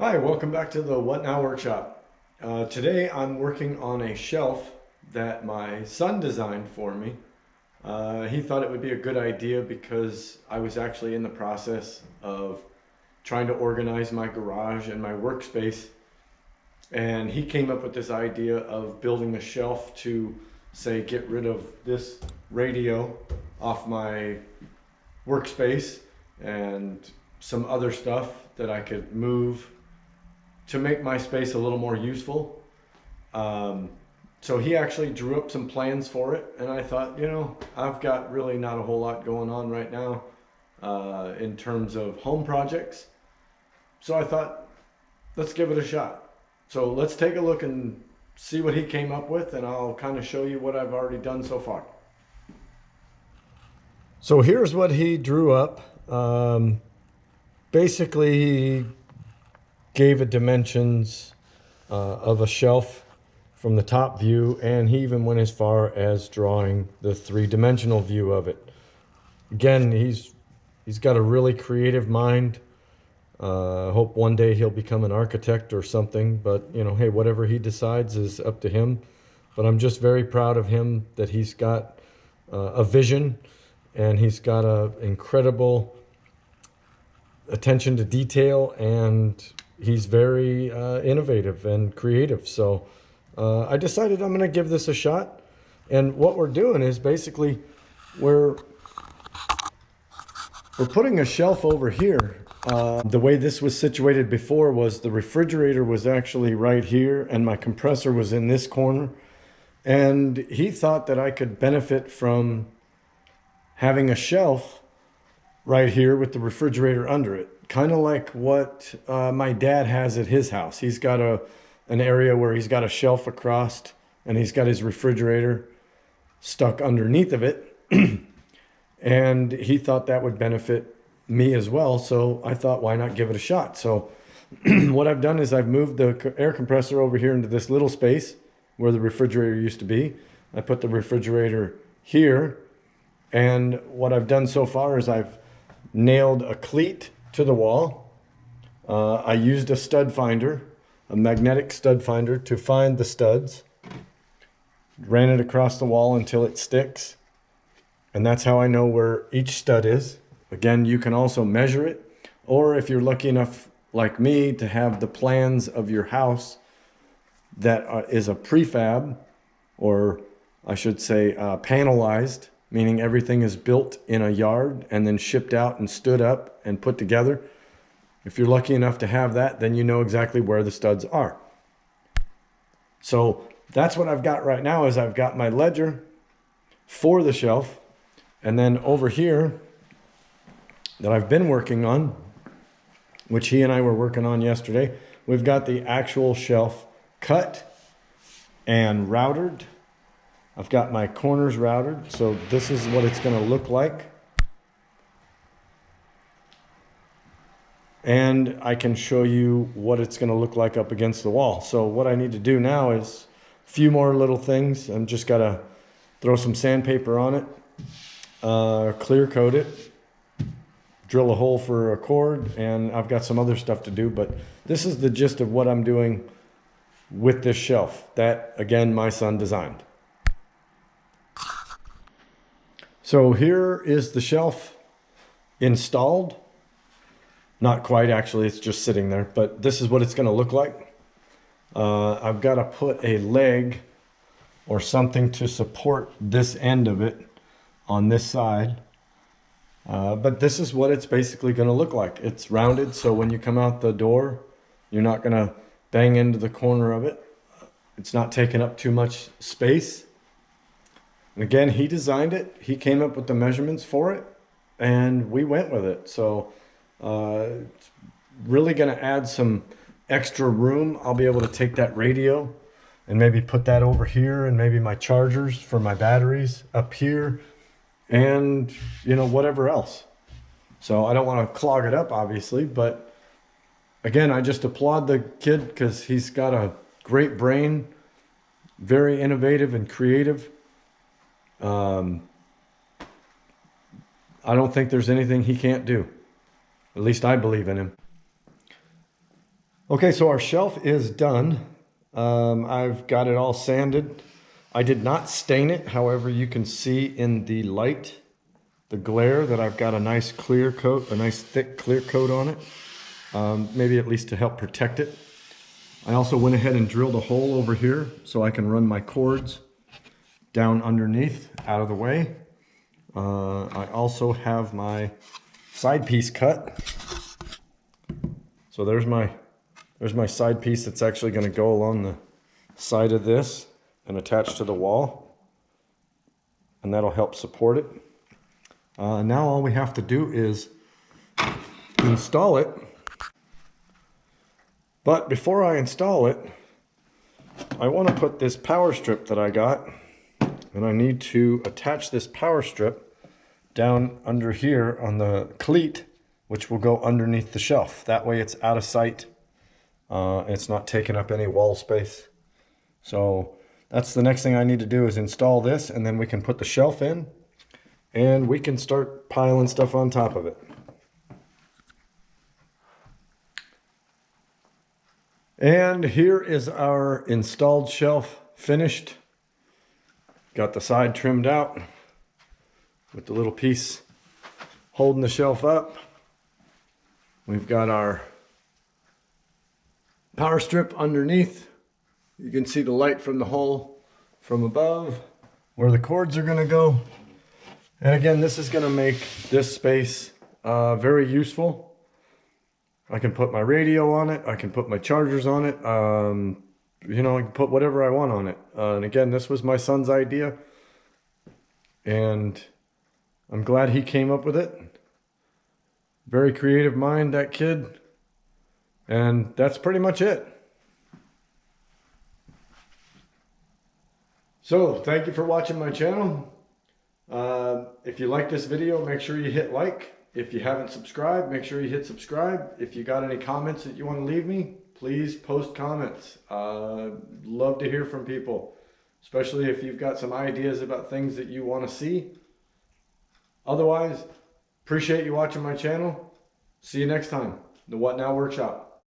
Hi, welcome back to the What Now workshop. Today I'm working on a shelf that my son designed for me. He thought it would be a good idea because I was actually in the process of trying to organize my garage and my workspace, and he came up with this idea of building a shelf to, say, get rid of this radio off my workspace and some other stuff that I could move to make my space a little more useful. Um, so he actually drew up some plans for it, and I thought, I've got really not a whole lot going on right now in terms of home projects. So I thought, let's give it a shot. So let's take a look and see what he came up with, and I'll kind of show you what I've already done so far. So here's what he drew up. Basically, he gave a dimensions of a shelf from the top view, and he even went as far as drawing the three-dimensional view of it. Again, he's got a really creative mind. I hope one day he'll become an architect or something, but hey, whatever he decides is up to him. But I'm just very proud of him that he's got a vision, and he's got a incredible attention to detail, and he's very innovative and creative. So I decided I'm going to give this a shot. And what we're doing is basically we're putting a shelf over here. The way this was situated before was the refrigerator was actually right here, and my compressor was in this corner. And he thought that I could benefit from having a shelf right here with the refrigerator under it. Kind of like what my dad has at his house. He's got an area where he's got a shelf across, and he's got his refrigerator stuck underneath of it. And he thought that would benefit me as well. So I thought, why not give it a shot? So what I've done is I've moved the air compressor over here into this little space where the refrigerator used to be. I put the refrigerator here. And what I've done so far is I've nailed a cleat to the wall. I used a stud finder, a magnetic stud finder, to find the studs. Ran it across the wall until it sticks. And that's how I know where each stud is. Again, you can also measure it. Or if you're lucky enough, like me, to have the plans of your house that is a prefab, or I should say panelized, meaning everything is built in a yard and then shipped out and stood up and put together. If you're lucky enough to have that, then you know exactly where the studs are. So that's what I've got right now. Is I've got my ledger for the shelf, and then over here that I've been working on, which he and I were working on yesterday, we've got the actual shelf cut and routed. I've got my corners routed, so this is what it's going to look like. And I can show you what it's going to look like up against the wall. So what I need to do now is a few more little things. I'm just got to throw some sandpaper on it, clear coat it, drill a hole for a cord, and I've got some other stuff to do. But this is the gist of what I'm doing with this shelf that, again, my son designed. So here is the shelf installed. Not quite, actually, it's just sitting there, but this is what it's going to look like. I've got to put a leg or something to support this end of it on this side. But this is what it's basically going to look like. It's rounded, so when you come out the door, you're not going to bang into the corner of it. It's not taking up too much space. And again, he designed it. He came up with the measurements for it, and we went with it. So it's really going to add some extra room. I'll be able to take that radio and maybe put that over here, and maybe my chargers for my batteries up here, and whatever else. So I don't want to clog it up, obviously, but again, I just applaud the kid because he's got a great brain, very innovative and creative. I don't think there's anything he can't do. At least I believe in him. Okay, so our shelf is done. I've got it all sanded. I did not stain it. However, you can see in the light, the glare, that I've got a nice clear coat, a nice thick clear coat on it. Maybe at least to help protect it. I also went ahead and drilled a hole over here so I can run my cords down underneath, out of the way. I also have my side piece cut. So there's my side piece that's actually going to go along the side of this and attach to the wall, and that'll help support it. Now all we have to do is install it. But before I install it, I want to put this power strip that I got, and I need to attach this power strip down under here on the cleat, which will go underneath the shelf. That way it's out of sight. It's not taking up any wall space. So that's the next thing I need to do, is install this, and then we can put the shelf in and we can start piling stuff on top of it. And here is our installed shelf finished. Got the side trimmed out with the little piece holding the shelf up. We've got our power strip underneath. You can see the light from the hole from above where the cords are going to go. And again, this is going to make this space very useful. I can put my radio on it. I can put my chargers on it. You know, I can put whatever I want on it. And again, this was my son's idea, and I'm glad he came up with it. Very creative mind, that kid. And that's pretty much it. So thank you for watching my channel. If you like this video, make sure you hit like. If you haven't subscribed, make sure you hit subscribe. If you got any comments that you want to leave me, please post comments. Love to hear from people, especially if you've got some ideas about things that you want to see. Otherwise, appreciate you watching my channel. See you next time. The What Now Workshop.